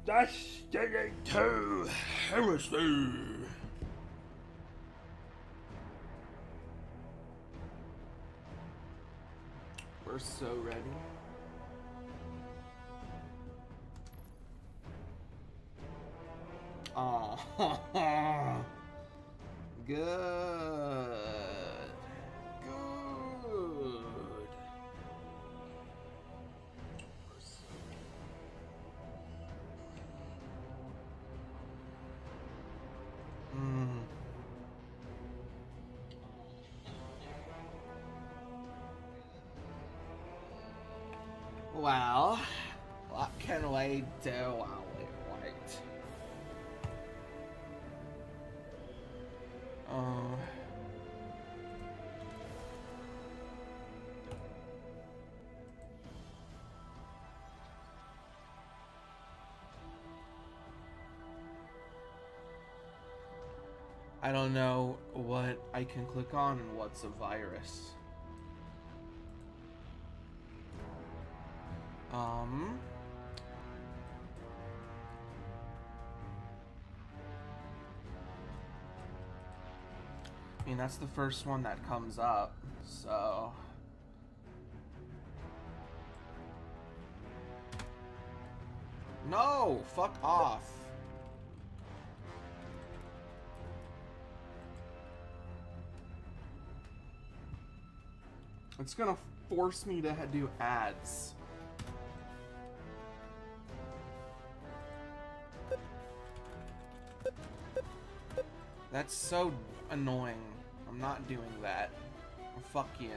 Destiny 2 Heresy. We're so ready. Oh, good. Good. Well, what can we do while we wait? I don't know what I can click on and what's a virus. I mean, that's the first one that comes up, so... No! Fuck off! It's gonna force me to do ads. That's so annoying. I'm not doing that. Oh, fuck you.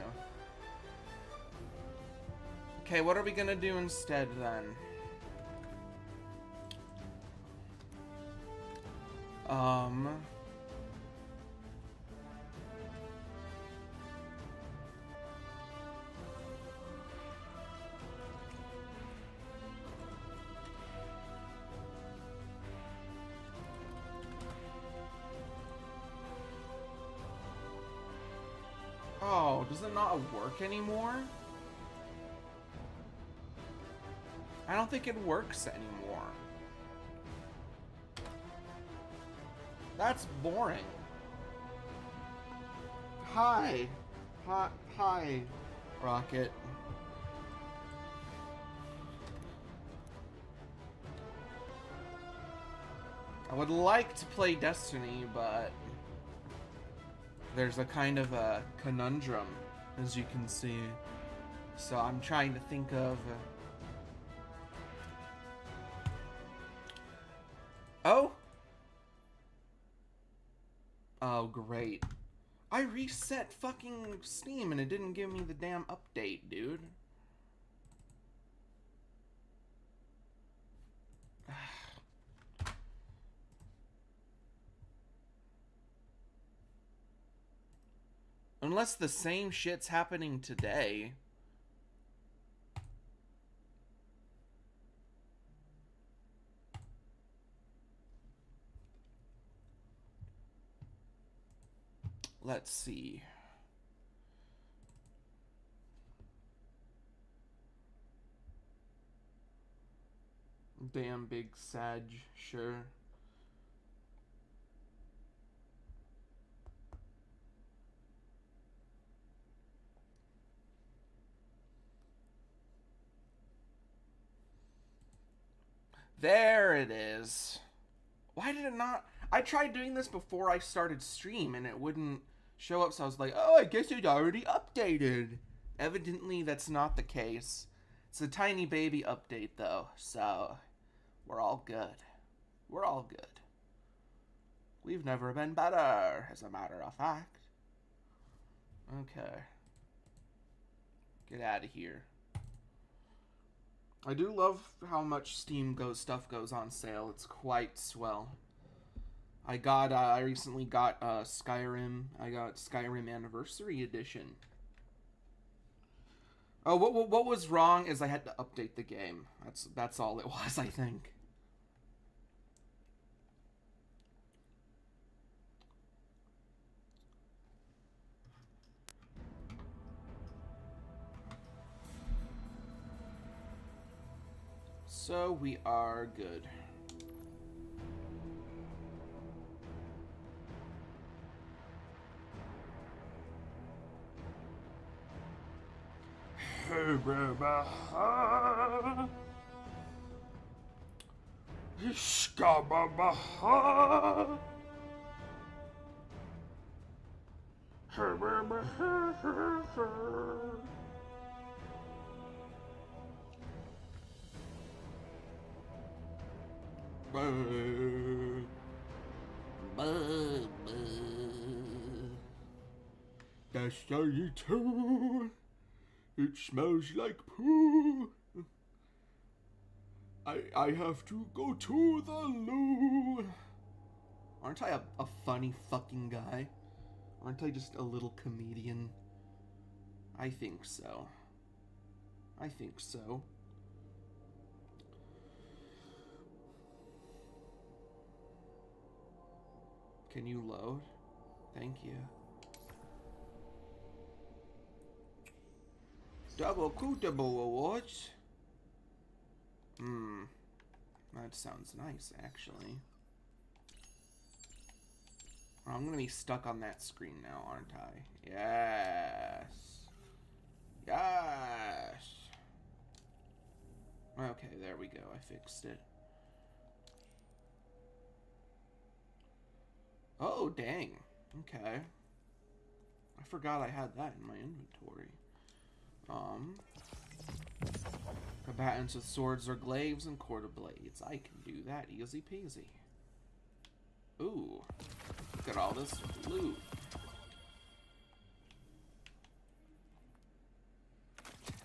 Okay, what are we gonna do instead then? Oh, does it not work anymore? I don't think it works anymore. That's boring. Hi. Hi, Rocket. I would like to play Destiny, but there's a kind of a conundrum, as you can see. So I'm trying to think of... Oh! Oh, great. I reset fucking Steam and it didn't give me the damn update, dude. Unless the same shit's happening today. Let's see. Damn big Sag, sure. There it is. Why did it not? I tried doing this before I started stream and it wouldn't show up, so I was like, oh, I guess it already updated. Evidently, that's not the case. It's a tiny baby update, though, so we're all good. We're all good. We've never been better, as a matter of fact. Okay. Get out of here. I do love how much Steam stuff goes on sale. It's quite swell. I recently got Skyrim. I got Skyrim Anniversary Edition. Oh, what was wrong is I had to update the game. That's all it was, I think. So we are good. That's 32. It smells like poo. I have to go to the loo. Aren't I a funny fucking guy? Aren't I just a little comedian? I think so. I think so. Can you load? Thank you. Double Cootable Awards. That sounds nice, actually. I'm gonna be stuck on that screen now, aren't I? Yes. Yes. Okay, there we go. I fixed it. Oh, dang. Okay. I forgot I had that in my inventory. Combatants with swords or glaives and quarter blades. I can do that easy peasy. Ooh. Look at all this loot.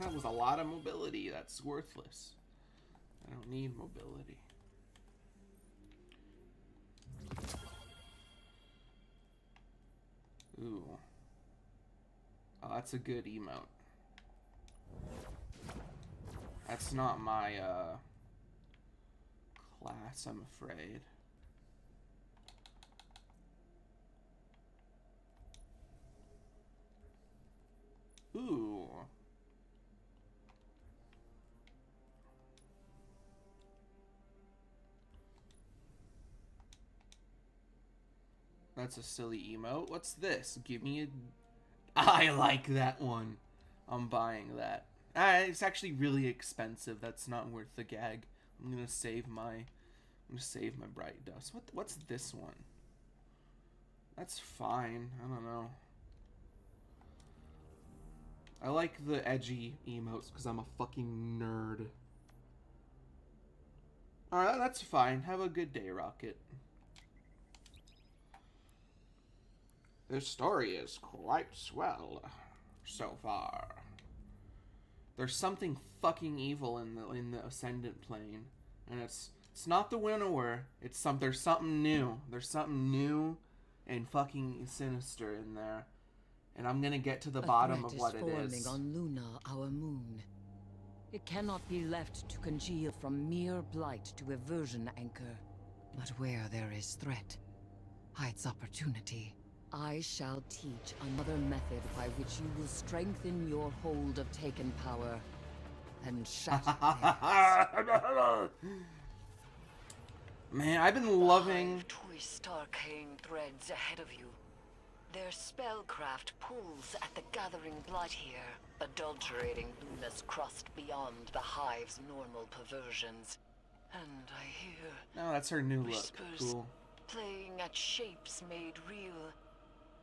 That was a lot of mobility. That's worthless. I don't need mobility. Ooh. Oh, that's a good emote. That's not my, class, I'm afraid. Ooh. That's a silly emote. What's this? Give me a... I like that one. I'm buying that. It's actually really expensive. That's not worth the gag. I'm gonna save my bright dust. What's this one? That's fine. I don't know. I like the edgy emotes because I'm a fucking nerd. Alright, that's fine. Have a good day, Rocket. This story is quite swell so far. There's something fucking evil in the Ascendant plane, and it's not the Winnower. There's something new. There's something new and fucking sinister in there, and I'm gonna get to the bottom of what it is. On Luna, our moon. It cannot be left to congeal from mere blight to aversion anchor. But where there is threat, hides opportunity. I shall teach another method by which you will strengthen your hold of taken power and shatter theirs. Man, I've been loving... Twist arcane threads ahead of you. Their spellcraft pulls at the gathering blight here, adulterating Luna's crust beyond the hive's normal perversions. And I hear... No, that's her new look. Cool. Playing at shapes made real.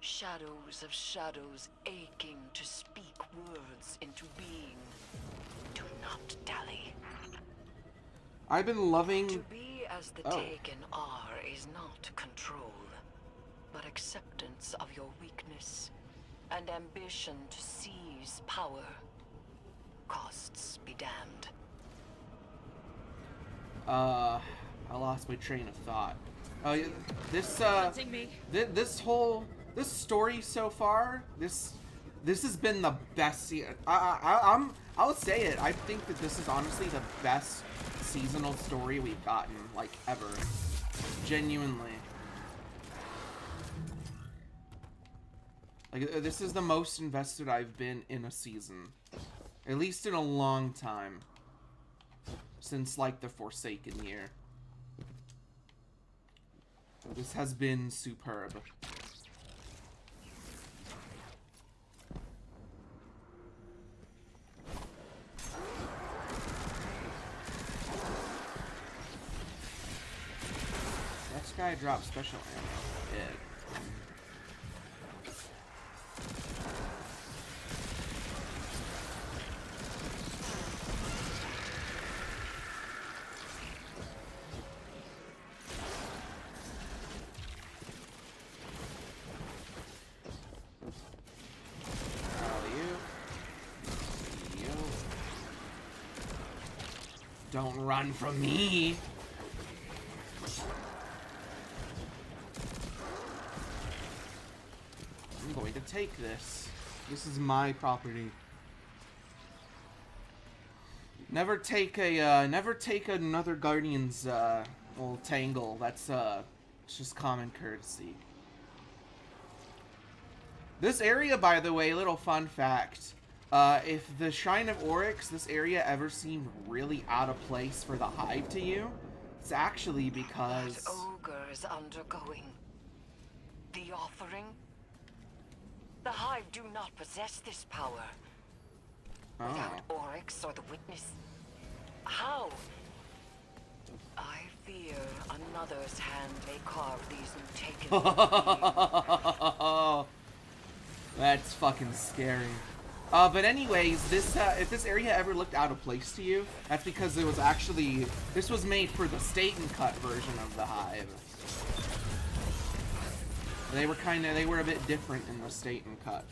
Shadows of shadows aching to speak words into being. Do not dally. I've been loving... To be as the taken are is not control, but acceptance of your weakness and ambition to seize power. Costs be damned. I lost my train of thought. Oh, yeah, this story so far, this has been the best. I'll say it. I think that this is honestly the best seasonal story we've gotten, like, ever. Genuinely. Like, this is the most invested I've been in a season. At least in a long time. Since, like, the Forsaken year. This has been superb. guy drop special ammo? It. Don't run from me. I'm going to take this. This is my property. Never take another Guardian's little tangle. That's it's just common courtesy. This area, by the way, little fun fact. If the Shrine of Oryx, this area ever seemed really out of place for the Hive to you, it's actually because... That ogre is undergoing the offering. The Hive do not possess this power. Oh. Without Oryx or the Witness, how? I fear another's hand may carve these new taken. That's fucking scary. But anyways, this if this area ever looked out of place to you, that's because it was actually, this was made for the Staten Cut version of the Hive. They were a bit different in the Staten Cut.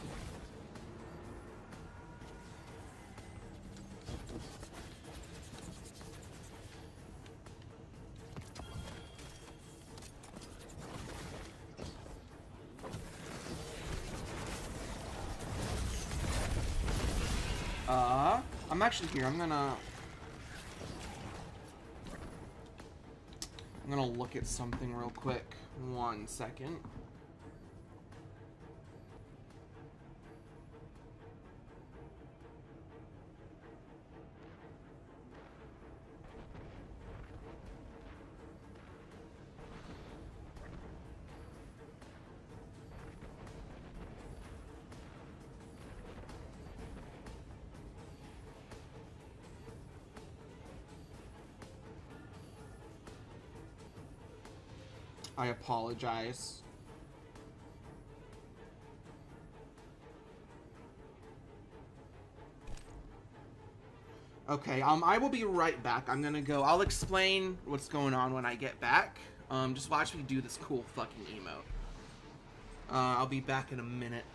I'm actually here. I'm gonna look at something real quick. 1 second. I apologize. Okay, I will be right back. I'm gonna go. I'll explain what's going on when I get back. Just watch me do this cool fucking emote. I'll be back in a minute.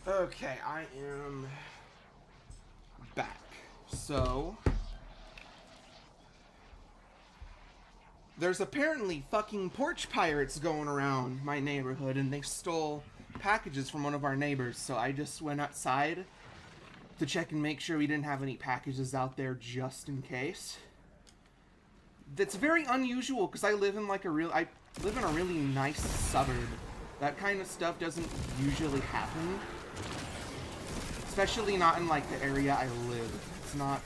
Okay, I am back. So, There's apparently fucking porch pirates going around my neighborhood, and they stole packages from one of our neighbors, so I just went outside to check and make sure we didn't have any packages out there just in case. That's very unusual because I live in like I live in a really nice suburb. That kind of stuff doesn't usually happen. Especially not in like the area I live. It's not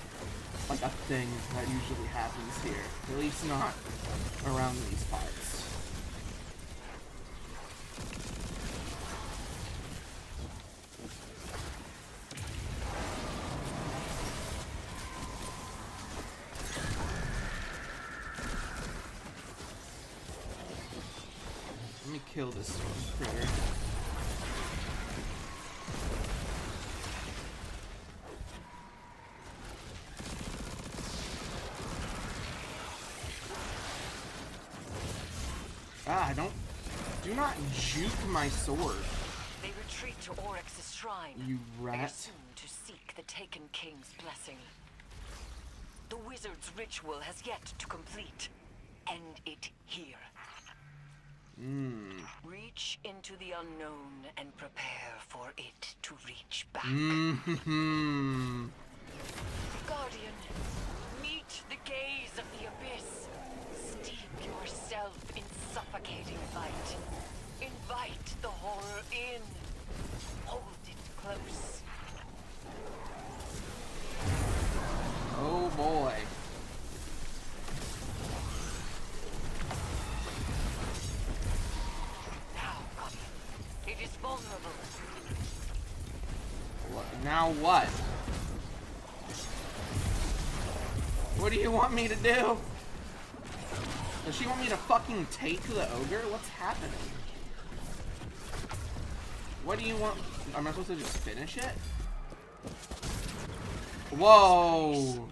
like a thing that usually happens here. At least not around these parts. Let me kill this critter. Ah, do not juke my sword. They retreat to Oryx's shrine. You They are rat. soon to seek the Taken King's blessing. The wizard's ritual has yet to complete. End it here. Reach into the unknown and prepare for it to reach back. Guardian, meet the gaze of the abyss. Steep yourself in suffocating light. Invite the horror in. Hold it close. Oh boy. Now, Guardian, it is vulnerable. Now what? What do you want me to do? Does she want me to fucking take the ogre? What's happening? What do you want? Am I supposed to just finish it? Whoa!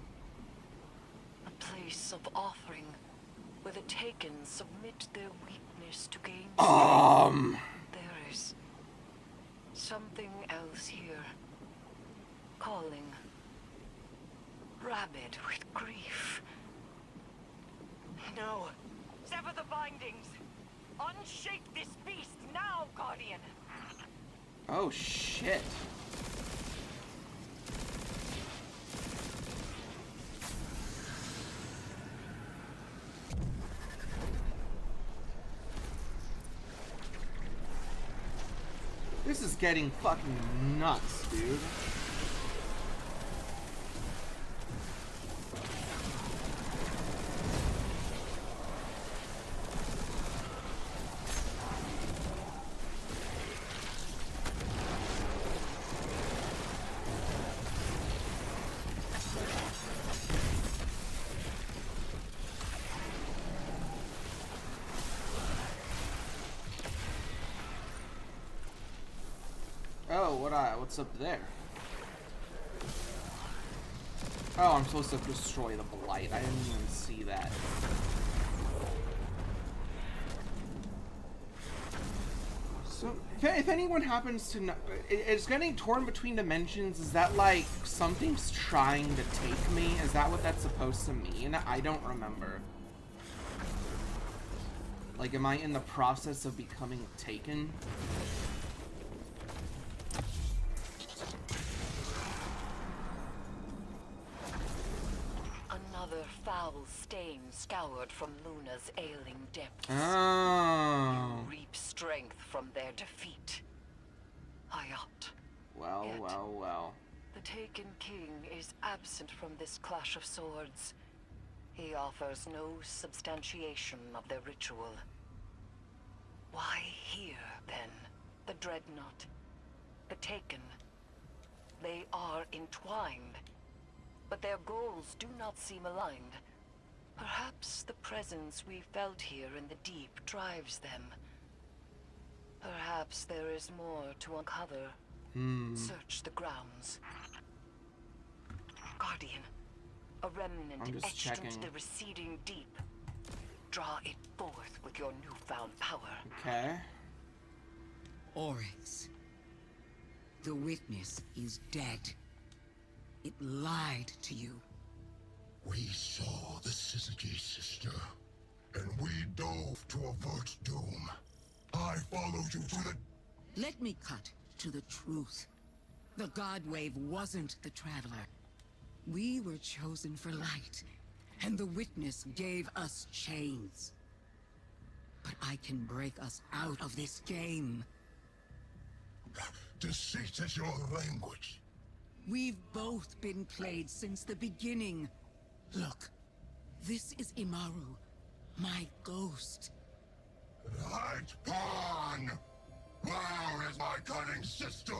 A place of offering, where the Taken submit their weakness to gain strength. There is something else here, calling, rabid with grief. No, sever the bindings. Unshake this beast now, Guardian. Oh shit. This is getting fucking nuts, dude. Oh, what's up there? Oh, I'm supposed to destroy the blight. I didn't even see that. So, if anyone happens to know, it's getting torn between dimensions. Is that like something's trying to take me? Is that what that's supposed to mean? I don't remember. Like, am I in the process of becoming taken? Another foul stain scoured from Luna's ailing depths. Oh. You reap strength from their defeat. Hayat. Well, Yet, well. The Taken King is absent from this clash of swords. He offers no substantiation of their ritual. Why here, then? The Dreadnought, the Taken. They are entwined, but their goals do not seem aligned. Perhaps the presence we felt here in the deep drives them. Perhaps there is more to uncover. Search the grounds. Guardian, a remnant I'm just etched checking. into the receding deep. Draw it forth with your newfound power. Okay. Oryx. The witness is dead. It lied to you. We saw the Syzygy sister, and dove to avert doom. I followed you to the... Let me cut to the truth. The God Wave wasn't the Traveler. We were chosen for light, and the Witness gave us chains. But I can break us out of this game. Deceit is your language. We've both been played since the beginning. Look, this is Imaru, my ghost. Light Pawn! Where is my cunning sister?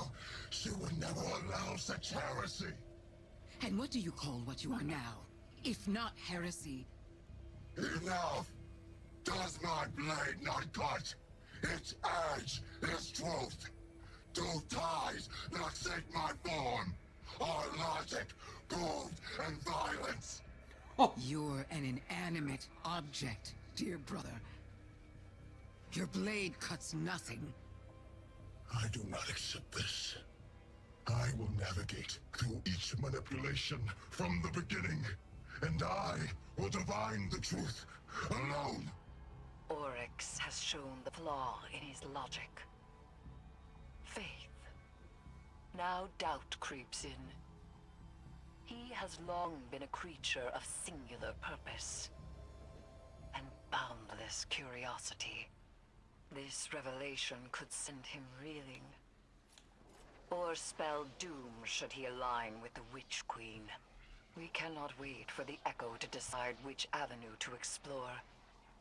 She would never allow such heresy. And what do you call what you are now, if not heresy? Enough! Does my blade not cut? Its edge is truth. Do ties not sink my form? Are logic, proved, and violence? You're an inanimate object, dear brother. Your blade cuts nothing. I do not accept this. I will navigate through each manipulation from the beginning, and I will divine the truth alone. Oryx has shown the flaw in his logic. Faith. Now doubt creeps in. He has long been a creature of singular purpose and boundless curiosity. This revelation could send him reeling, or spell doom should he align with the Witch Queen. We cannot wait for the Echo to decide which avenue to explore.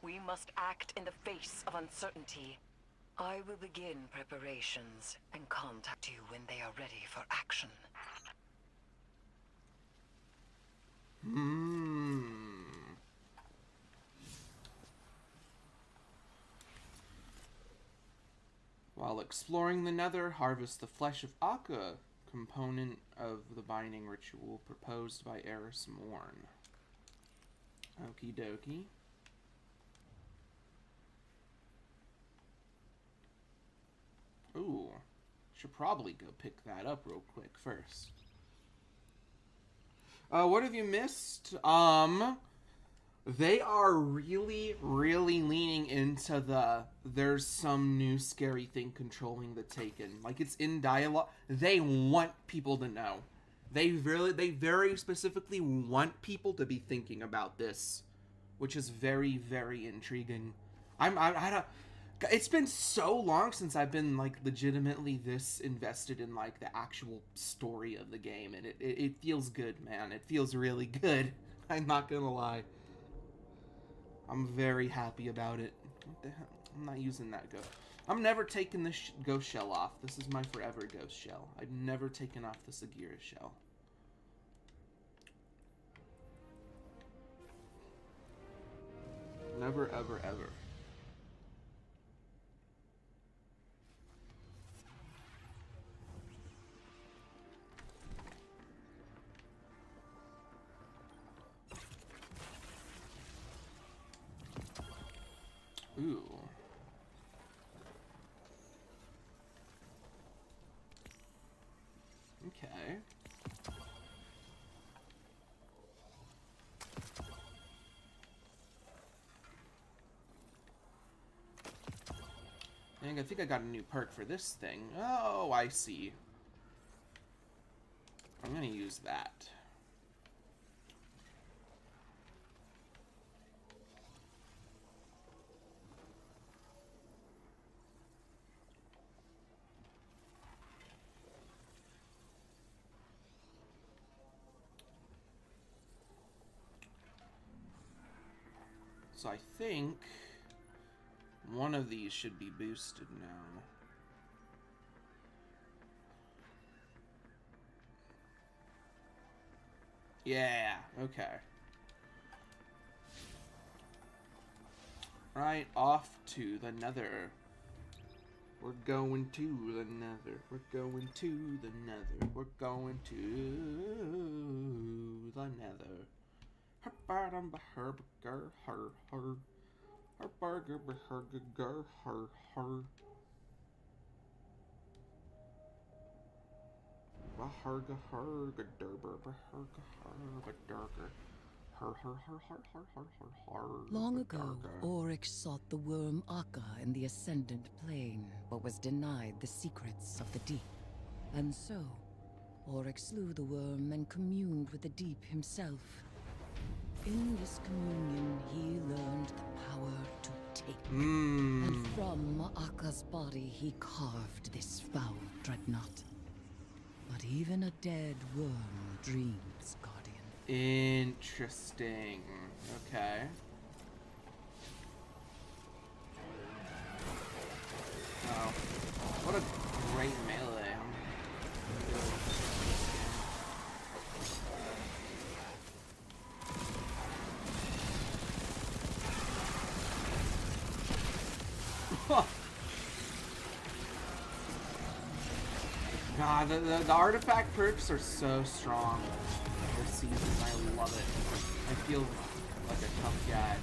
We must act in the face of uncertainty. I will begin preparations and contact you when they are ready for action. While exploring the Nether, harvest the flesh of Akka, component of the binding ritual proposed by Eris Morn. Okie dokie. Ooh, should probably go pick that up real quick first. What have you missed? They are really, really leaning into there's some new scary thing controlling the Taken. Like, it's in dialogue. They want people to know. They very specifically want people to be thinking about this, which is very, very intriguing. I don't... It's been so long since I've been, like, legitimately this invested in, like, the actual story of the game, and it feels good, man. It feels really good. I'm not gonna lie. I'm very happy about it. What the hell? I'm not using that ghost. I'm never taking this ghost shell off. This is my forever ghost shell. I've never taken off the Sagira shell. Never, ever, ever. Ooh. Okay. I think I got a new perk for this thing. Oh, I see. I'm gonna use that. So I think one of these should be boosted now. Yeah, okay. Right, off to the Nether. We're going to the Nether. We're going to the Nether. We're going to the Nether. Her bottom, her burger, her. Her burger, her. Baharga, herga, derber, baharga, herga, derger. Long ago, Oryx sought the worm Akka in the Ascendant Plane, but was denied the secrets of the deep. And so, Oryx slew the worm and communed with the deep himself. In this communion, he learned the power to take. And from Akka's body, he carved this foul dreadnought. But even a dead worm dreams, Guardian. Interesting. Okay. Oh. What a great melee. God, the artifact perks are so strong this season. I love it. I feel like a tough guy.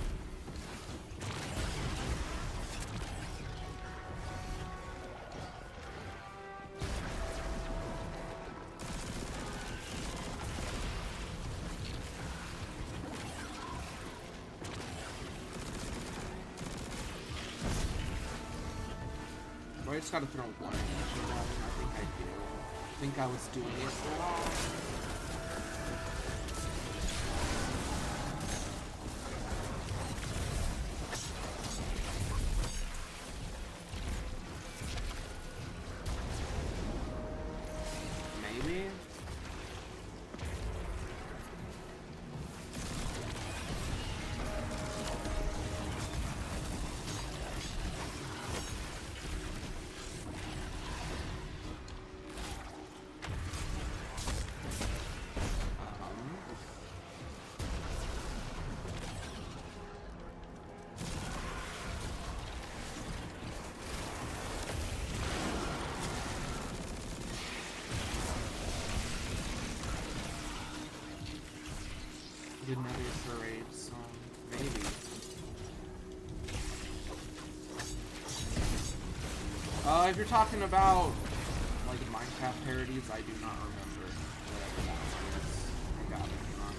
I just gotta throw one. I think I do. I think I was doing it wrong. Maybe? Another parade song, maybe. If you're talking about like Minecraft parodies, I do not remember whatever that one is. I got it wrong.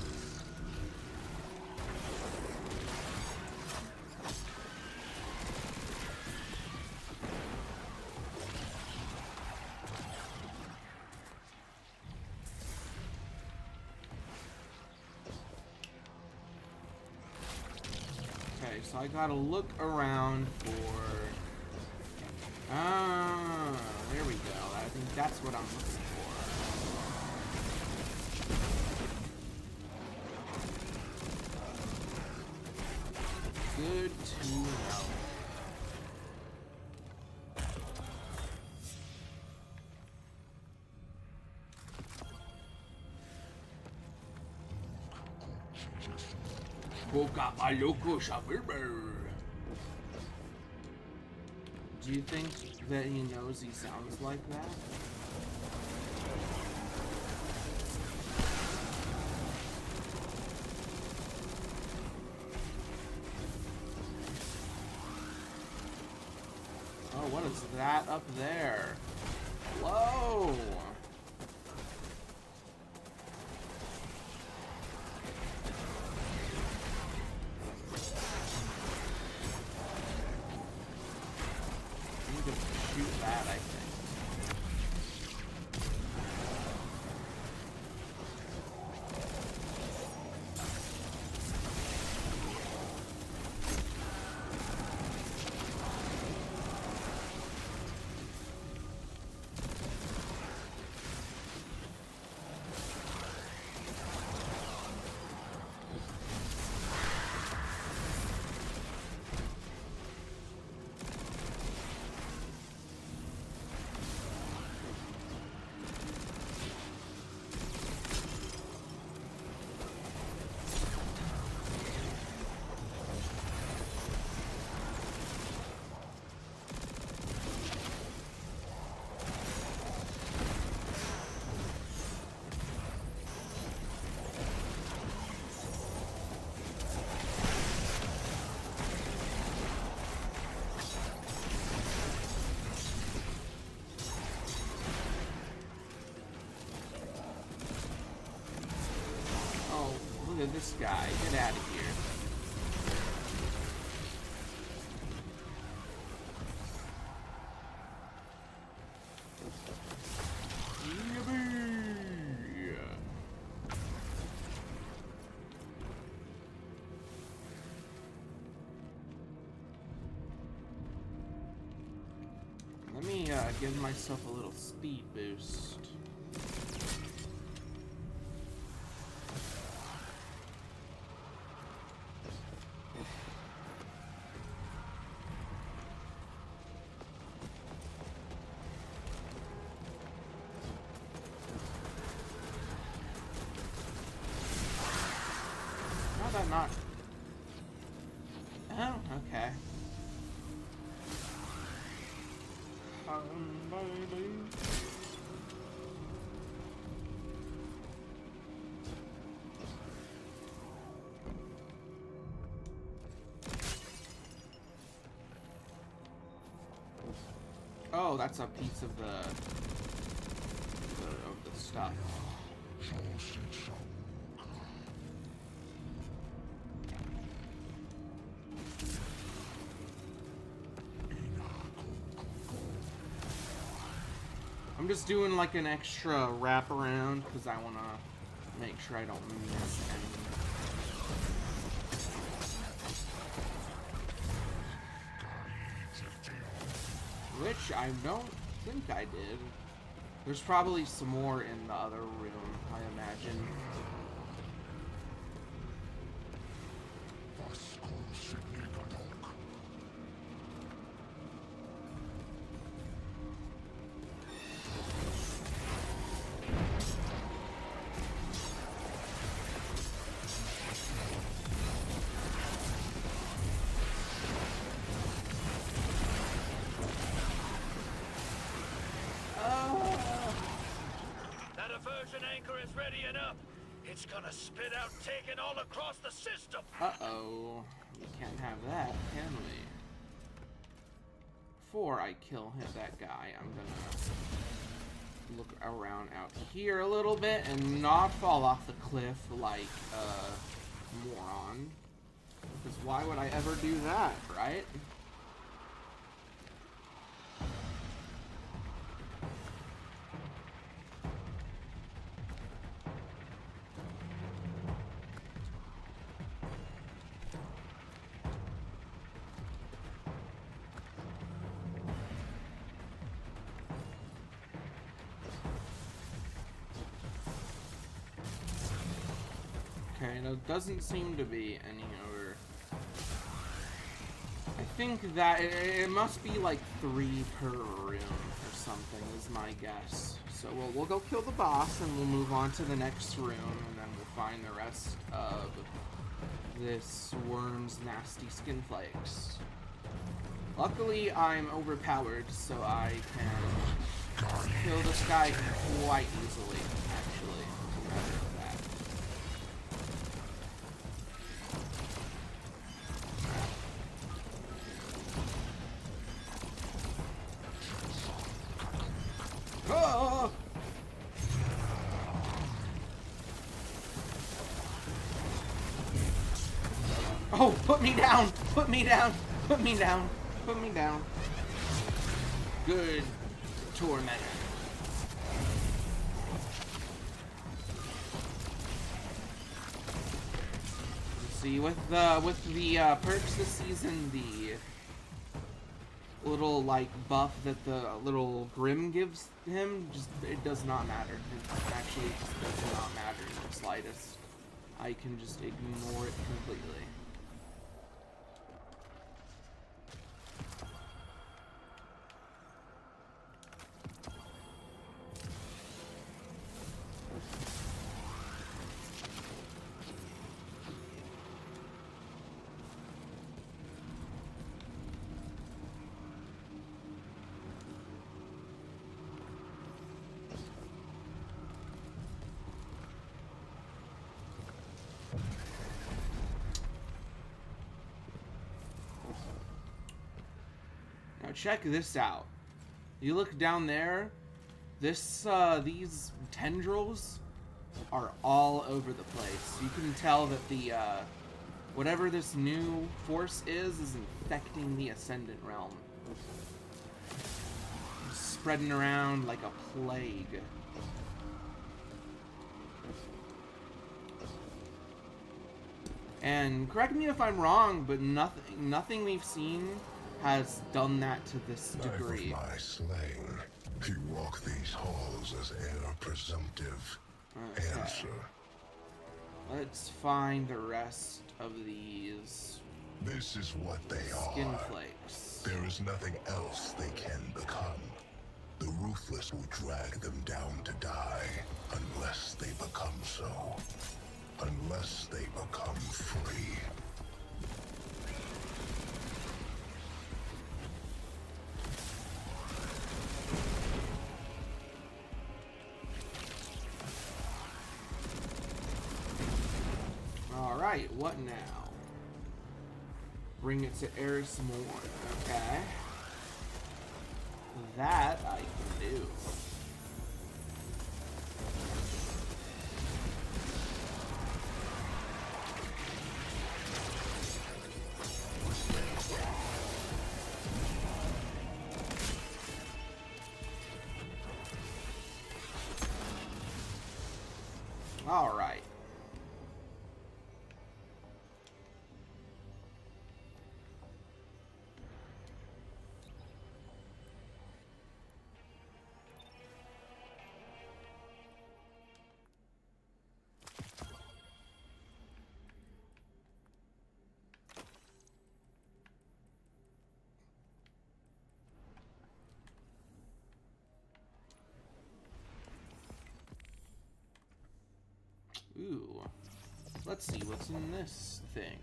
So I gotta look around for... there we go. I think that's what I'm looking for. Good to know. Do you think that he knows he sounds like that? Oh, what is that up there? Whoa! Shoot that, I think. this guy. Get out of here. Let me give myself a little speed boost. How'd that not? Oh, okay. Baby. Oh, that's a piece of the stuff. I'm just doing like an extra wraparound because I want to make sure I don't miss any. Which I don't think I did. There's probably some more in the other room, I imagine. It's gonna spit out taken all across the system. Uh-oh. We can't have that, can we? Before I kill him, that guy, I'm gonna look around out here a little bit and not fall off the cliff like a moron. Because why would I ever do that, right? Okay, there doesn't seem to be any other. I think that it must be like 3 per room or something is my guess. So we'll go kill the boss and we'll move on to the next room and then we'll find the rest of this worm's nasty skin flakes. Luckily I'm overpowered so I can kill this guy quite easily actually. Oh! Oh, put me down! Put me down! Put me down! Put me down. Good torment. See, with the perks this season, the little like buff that the little Grim gives him, just it does not matter. It actually just does not matter in the slightest. I can just ignore it completely. Check this out. You look down there, these tendrils, are all over the place. You can tell that the whatever this new force is infecting the Ascendant Realm. Spreading around like a plague. And correct me if I'm wrong, but nothing we've seen has done that to this degree. Knife of my slaying. You walk these halls as heir presumptive. Okay. Answer. Let's find the rest of these This is what they skin are. flakes. There is nothing else they can become. The ruthless will drag them down to die, unless they become so. Unless they become free. Alright, what now? Bring it to Heresy more. Okay. That I can do. All right. Ooh. Let's see what's in this thing.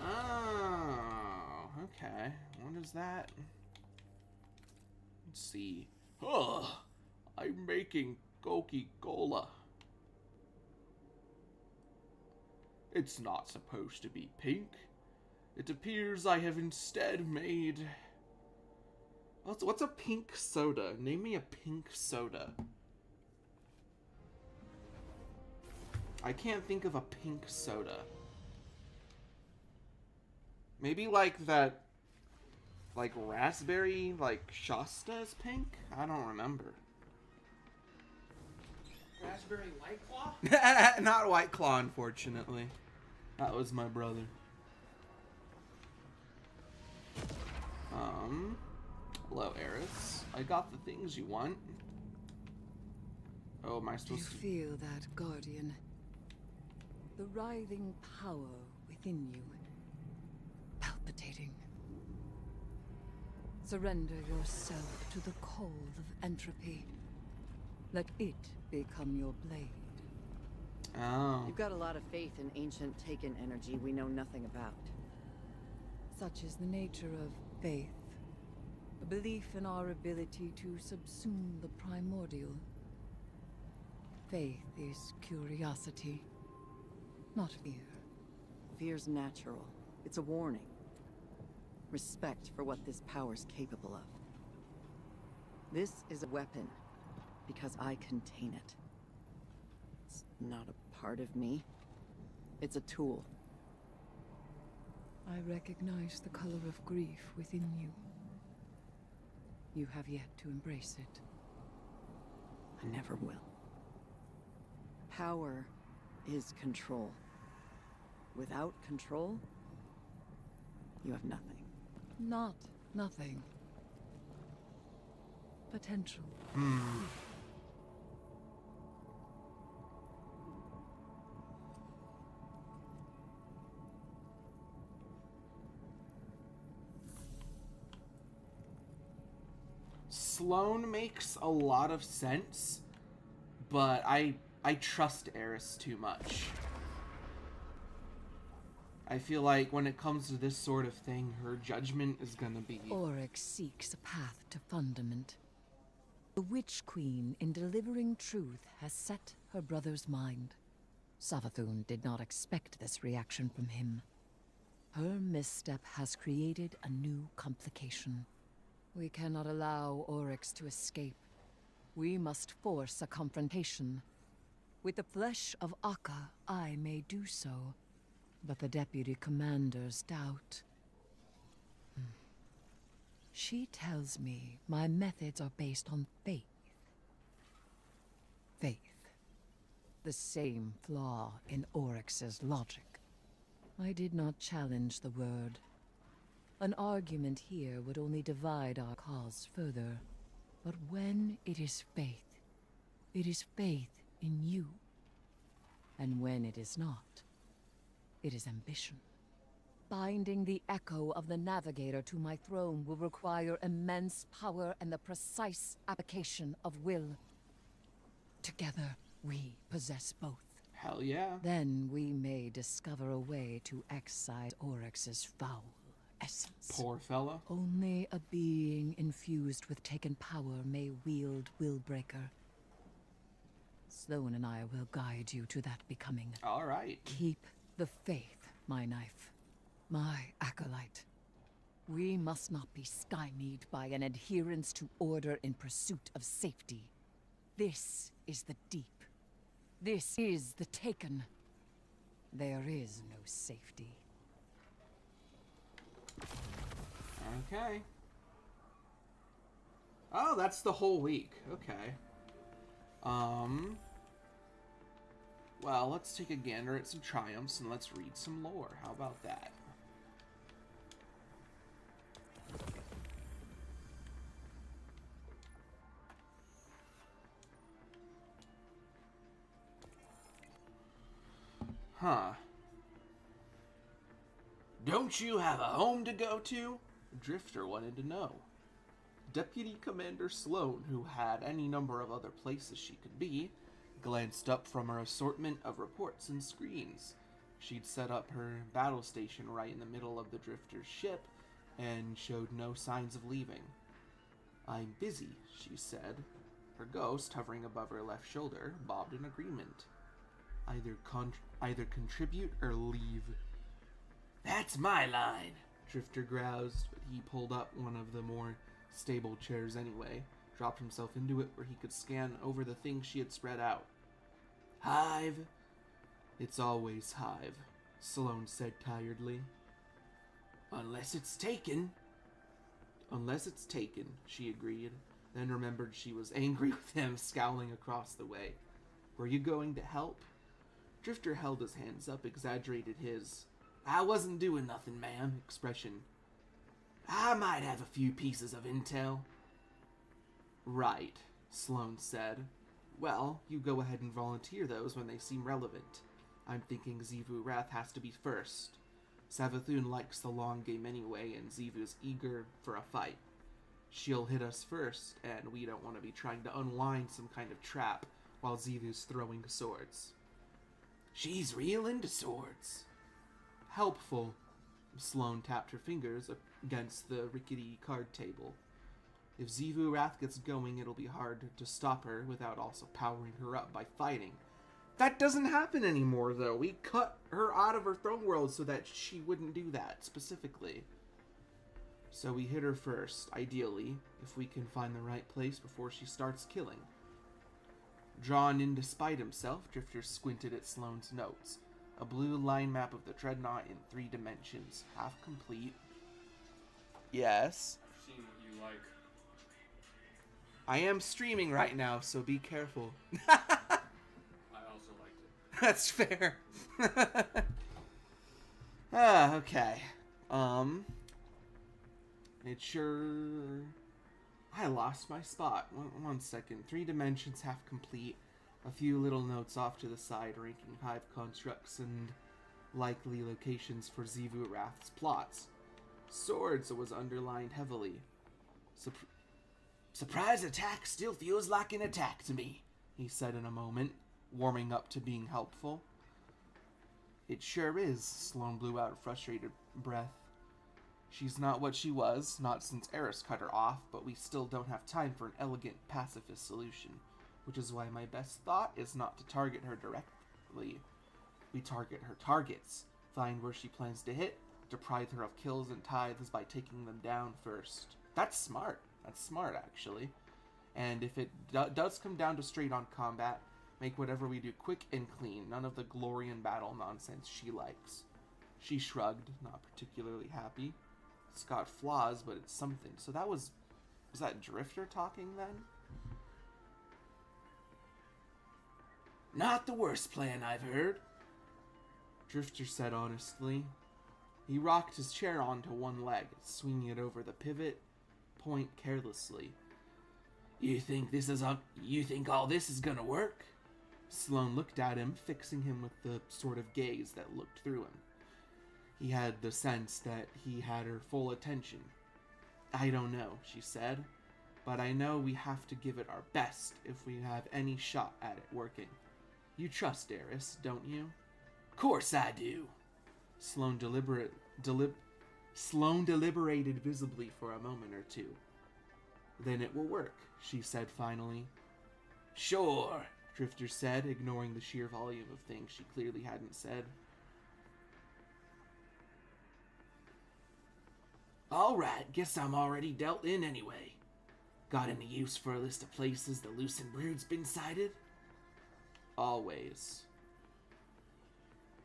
Oh, okay. What is that? Let's see. Ugh. I'm making Coca-Cola. It's not supposed to be pink. It appears I have instead made... What's a pink soda? Name me a pink soda. I can't think of a pink soda. Maybe like that, like raspberry, like Shasta is pink? I don't remember. Raspberry White Claw? Not White Claw, unfortunately. That was my brother. Hello, Eris. I got the things you want. Oh, am I Do you supposed to... feel that, Guardian? The writhing power within you, palpitating. Surrender yourself to the cold of entropy. Let it become your blade. Oh. You've got a lot of faith in ancient taken energy we know nothing about. Such is the nature of faith. A belief in our ability to subsume the primordial. Faith is curiosity, not fear. Fear's natural. It's a warning. Respect for what this power's capable of. This is a weapon, because I contain it. It's not a part of me. It's a tool. I recognize the color of grief within you. You have yet to embrace it. I never will. Power is control. Without control, you have nothing. Not nothing. Potential. Sloane makes a lot of sense, but I trust Eris too much. I feel like when it comes to this sort of thing, her judgment is gonna be... Oryx seeks a path to fundament. The Witch Queen, in delivering truth, has set her brother's mind. Savathun did not expect this reaction from him. Her misstep has created a new complication. We cannot allow Oryx to escape. We must force a confrontation. With the flesh of Akka, I may do so, but the deputy commander's doubt. She tells me my methods are based on faith. Faith. The same flaw in Oryx's logic. I did not challenge the word. An argument here would only divide our cause further. But when it is faith in you. And when it is not, it is ambition. Binding the echo of the Navigator to my throne will require immense power and the precise application of will. Together, we possess both. Hell yeah. Then we may discover a way to excise Oryx's foul essence. Poor fella. Only a being infused with taken power may wield Willbreaker. Sloan and I will guide you to that becoming. All right. Keep the faith, my knife. My acolyte. We must not be stymied by an adherence to order in pursuit of safety. This is the deep. This is the taken. There is no safety. Okay. Oh, that's the whole week. Okay. Well, let's take a gander at some triumphs and let's read some lore. How about that? Huh. Don't you have a home to go to? Drifter wanted to know. Deputy Commander Sloan, who had any number of other places she could be, glanced up from her assortment of reports and screens. She'd set up her battle station right in the middle of the Drifter's ship and showed no signs of leaving. I'm busy, she said. Her ghost, hovering above her left shoulder, bobbed in agreement. Either contribute or leave. That's my line, Drifter groused, but he pulled up one of the more stable chairs anyway, dropped himself into it where he could scan over the things she had spread out. Hive? It's always Hive, Sloan said tiredly. Unless it's taken. Unless it's taken, she agreed, then remembered she was angry with him, scowling across the way. Were you going to help? Drifter held his hands up, exaggerated his I wasn't doing nothing, ma'am expression. I might have a few pieces of intel. Right, Sloan said. Well, you go ahead and volunteer those when they seem relevant. I'm thinking Xivu Wrath has to be first. Savathun likes the long game anyway, and Xivu's eager for a fight. She'll hit us first, and we don't want to be trying to unwind some kind of trap while Xivu's throwing swords. She's real into swords. Helpful. Sloan tapped her fingers against the rickety card table. If Xivu Wrath gets going, it'll be hard to stop her without also powering her up by fighting. That doesn't happen anymore, though. We cut her out of her throne world so that she wouldn't do that, specifically. So we hit her first, ideally, if we can find the right place before she starts killing. Drawn in despite himself, Drifter squinted at Sloane's notes. A blue line map of the Dreadnought in 3 dimensions, half complete. Yes? I've seen what you like. I am streaming right now, so be careful. I also liked it. That's fair. Okay. It sure... I lost my spot. One second. 3 dimensions, half complete. A few little notes off to the side, ranking hive constructs and likely locations for Xivu Wrath's plots. Swords was underlined heavily. Surprise attack still feels like an attack to me, he said in a moment, warming up to being helpful. It sure is, Sloan blew out a frustrated breath. She's not what she was, not since Eris cut her off, but we still don't have time for an elegant pacifist solution, which is why my best thought is not to target her directly. We target her targets, find where she plans to hit, deprive her of kills and tithes by taking them down first. That's smart. That's smart, actually. And if it does come down to straight-on combat, make whatever we do quick and clean. None of the glory and battle nonsense she likes. She shrugged, not particularly happy. It's got flaws, but it's something. So that was that Drifter talking then? Not the worst plan I've heard, Drifter said honestly. He rocked his chair onto one leg, swinging it over the pivot point carelessly. You think all this is gonna work? Sloane looked at him, fixing him with the sort of gaze that looked through him. He had the sense that he had her full attention. I don't know, she said, but I know we have to give it our best if we have any shot at it working. You trust Eris, don't you? Course I do. Sloane deliberated visibly for a moment or two. Then it will work, she said finally. Sure, Drifter said, ignoring the sheer volume of things she clearly hadn't said. Alright, guess I'm already dealt in anyway. Got any use for a list of places the Lucent Brood's been sighted? Always.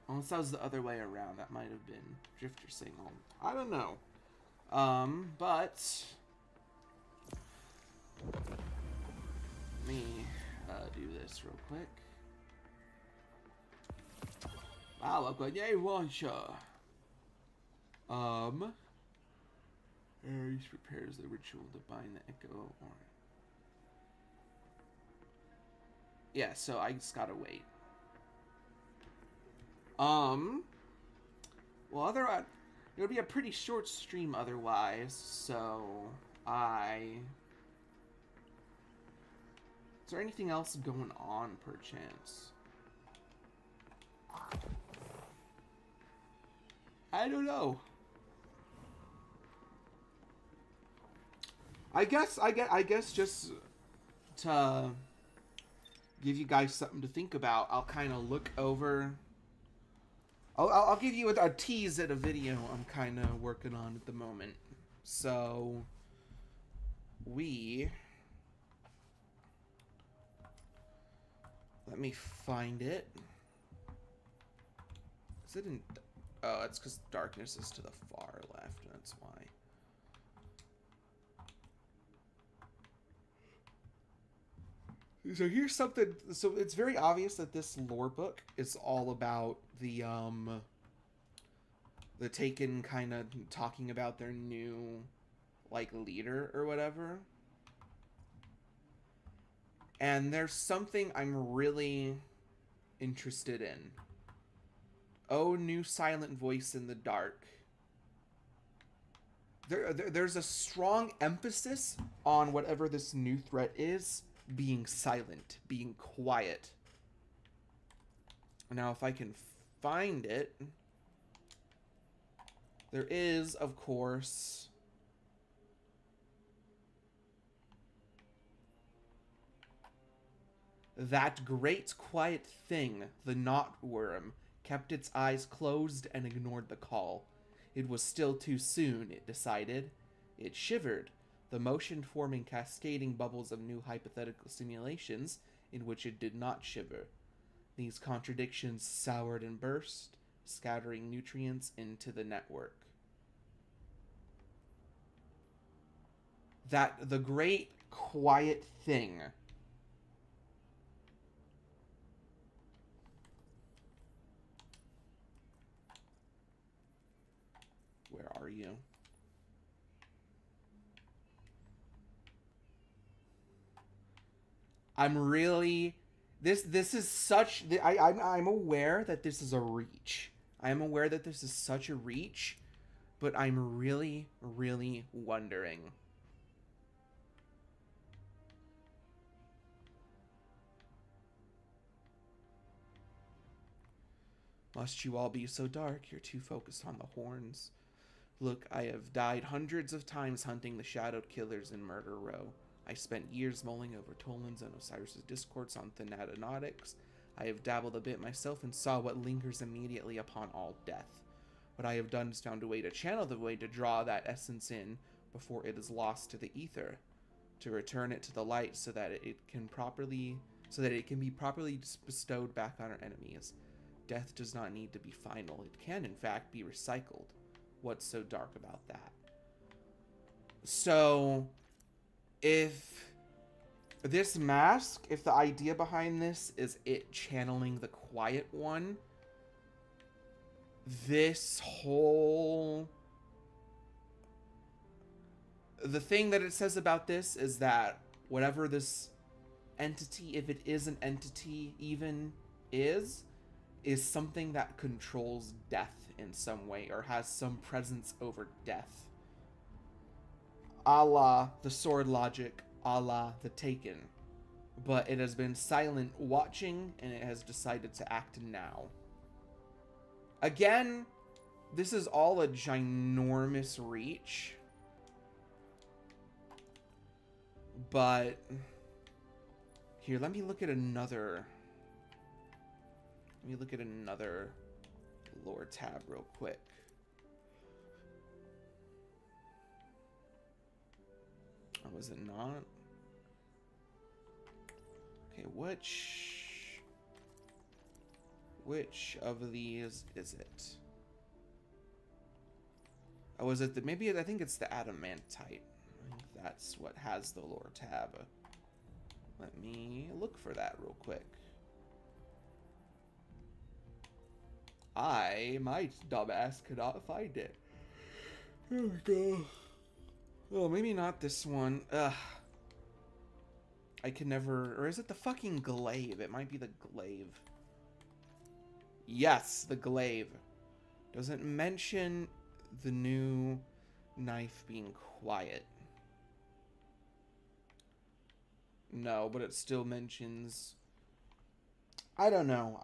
Unless that was the other way around, that might have been Drifter saying all. I don't know. But let me do this real quick. Wow, I've got yay one shot. Ares prepares the ritual to bind the echo or. Yeah, so I just gotta wait. Well, otherwise, it would be a pretty short stream otherwise, so Is there anything else going on, perchance? I don't know. I guess just to give you guys something to think about, I'll kind of look over. I'll give you a tease at a video I'm kind of working on at the moment. So let me find it. Is it in? Oh, it's because darkness is to the far left. That's why. So here's something. So it's very obvious that this lore book is all about the Taken kind of talking about their new, like, leader or whatever. And there's something I'm really interested in. Oh, new silent voice in the dark. There's a strong emphasis on whatever this new threat is being silent, being quiet. Now, if I can find it, there is, of course, that great quiet thing, the knotworm, kept its eyes closed and ignored the call. It was still too soon, it decided. It shivered, the motion forming cascading bubbles of new hypothetical simulations in which it did not shiver. These contradictions soured and burst, scattering nutrients into the network. That the great quiet thing. Where are you? I'm really this is such I'm aware that this is a reach. I am aware that this is such a reach, but I'm really wondering. Must you all be so dark? You're too focused on the horns. Look, I have died hundreds of times hunting the shadowed killers in Murder Row. I spent years mulling over Toland's and Osiris's discourse on Thanatonautics. I have dabbled a bit myself and saw what lingers immediately upon all death. What I have done is found a way to channel the way to draw that essence in before it is lost to the ether. to return it to the light so that it can be properly bestowed back on our enemies. Death does not need to be final. It can, in fact, be recycled. What's so dark about that? So, if this mask, if the idea behind this is it channeling the Quiet One, this whole... The thing that it says about this is that whatever this entity, if it is an entity even, is something that controls death in some way or has some presence over death. A la the Sword logic, a la the Taken. But it has been silent watching and it has decided to act now. Again, this is all a ginormous reach. But here, let me look at another lore tab real quick. Or was it not? Okay, which of these is it? Oh, is it the, maybe I think it's the adamantite. That's what has the lore tab. Let me look for that real quick. My dumbass could not find it. Oh god. Oh, maybe not this one. Ugh. I can never... Or is it the fucking glaive? It might be the glaive. Yes, the glaive. Doesn't mention the new knife being quiet. No, but it still mentions... I don't know.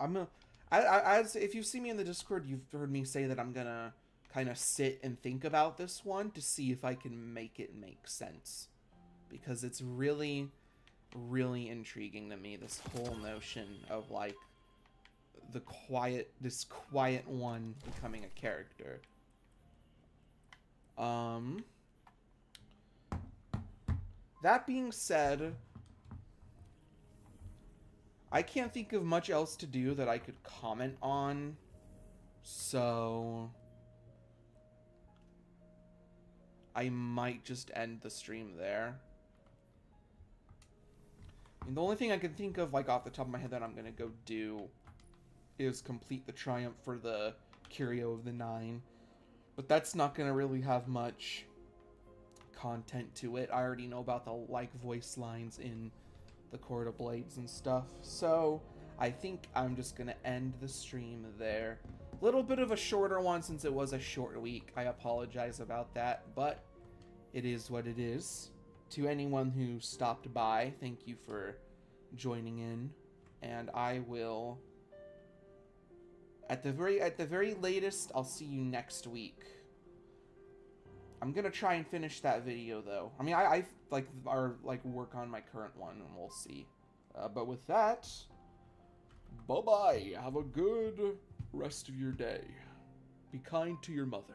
If you've seen me in the Discord, you've heard me say that I'm gonna kind of sit and think about this one to see if I can make it make sense. Because it's really, really intriguing to me, this whole notion of, like, this quiet one becoming a character. That being said, I can't think of much else to do that I could comment on, so I might just end the stream there. And the only thing I can think of, like, off the top of my head that I'm gonna go do is complete the triumph for the Curio of the Nine. But that's not gonna really have much content to it. I already know about the, like, voice lines in the Court of Blades and stuff. So I think I'm just gonna end the stream there. A little bit of a shorter one since it was a short week. I apologize about that, but it is what it is. To anyone who stopped by, thank you for joining in, and I will, at the very latest, I'll see you next week. I'm gonna try and finish that video though. I mean, I work on my current one, and we'll see. But with that, bye bye. Have a good rest of your day. Be kind to your mother.